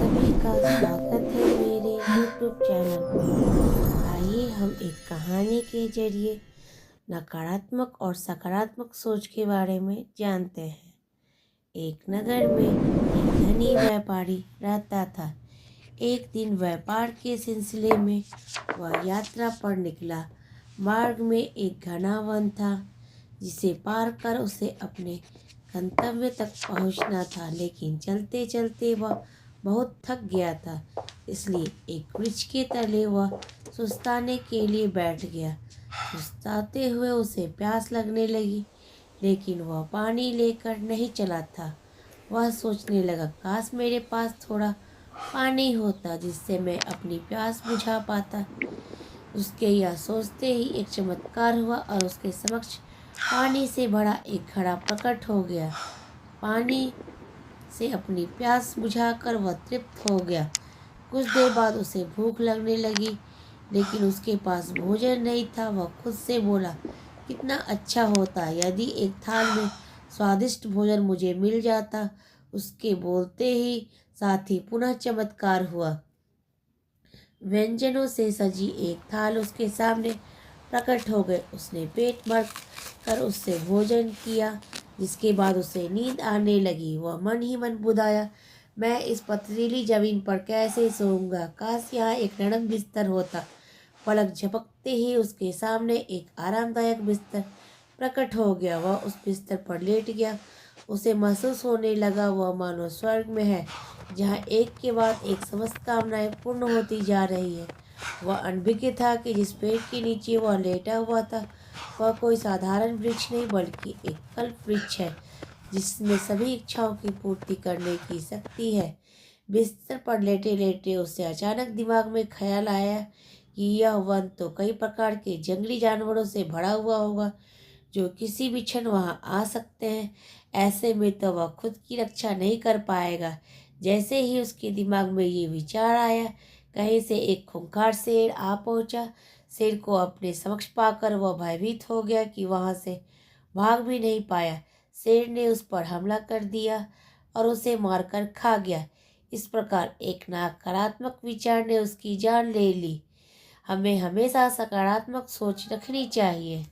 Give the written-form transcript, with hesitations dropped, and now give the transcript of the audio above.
सभी का स्वागत है मेरे YouTube चैनल पर। आइए हम एक कहानी के जरिए नकारात्मक और सकारात्मक सोच के बारे में जानते हैं। एक नगर में एक धनी व्यापारी रहता था। एक दिन व्यापार के सिलसिले में वह यात्रा पर निकला। मार्ग में एक घना वन था जिसे पार कर उसे अपने गंतव्य तक पहुंचना था, लेकिन चलते चलते वह बहुत थक गया था। इसलिए एक वृक्ष के तले वह सुस्ताने के लिए बैठ गया। सुस्ताते हुए उसे प्यास लगने लगी, लेकिन वह पानी लेकर नहीं चला था। वह सोचने लगा, काश मेरे पास थोड़ा पानी होता जिससे मैं अपनी प्यास बुझा पाता। उसके यह सोचते ही एक चमत्कार हुआ और उसके समक्ष पानी से भरा एक घड़ा प्रकट हो गया। पानी से अपनी प्यास बुझाकर वह तृप्त हो गया। कुछ देर बाद उसे भूख लगने लगी, लेकिन उसके पास भोजन नहीं था। वह खुद से बोला, कितना अच्छा होता यदि एक थाल में स्वादिष्ट भोजन मुझे मिल जाता। उसके बोलते ही साथ ही पुनः चमत्कार हुआ। व्यंजनों से सजी एक थाल उसके सामने प्रकट हो गई। उसने पेट भर कर उससे भोजन किया, जिसके बाद उसे नींद आने लगी। वह मन ही मन बुधाया, मैं इस पथरीली जमीन पर कैसे सोऊंगा। काश यहाँ एक नरम बिस्तर होता। पलक झपकते ही उसके सामने एक आरामदायक बिस्तर प्रकट हो गया। वह उस बिस्तर पर लेट गया। उसे महसूस होने लगा वह मानो स्वर्ग में है, जहाँ एक के बाद एक समस्त कामनाएं पूर्ण होती जा रही है। वह अनभिज्ञ था कि जिस पेड़ के नीचे वह लेटा हुआ था वह कोई साधारण वृक्ष नहीं, बल्कि एक कल्प वृक्ष है जिसमें सभी इच्छाओं की पूर्ति करने की शक्ति है। बिस्तर पर लेटे लेटे उसे अचानक दिमाग में ख्याल आया कि यह वन तो कई प्रकार के जंगली जानवरों से भरा हुआ होगा, जो किसी भी क्षण वहां आ सकते हैं। ऐसे में तो वह खुद की रक्षा नहीं कर पाएगा। जैसे ही उसके दिमाग में ये विचार आया, कहीं से एक खूंखार शेर आ पहुंचा। शेर को अपने समक्ष पाकर वह भयभीत हो गया कि वहां से भाग भी नहीं पाया। शेर ने उस पर हमला कर दिया और उसे मारकर खा गया। इस प्रकार एक नकारात्मक विचार ने उसकी जान ले ली। हमें हमेशा सकारात्मक सोच रखनी चाहिए।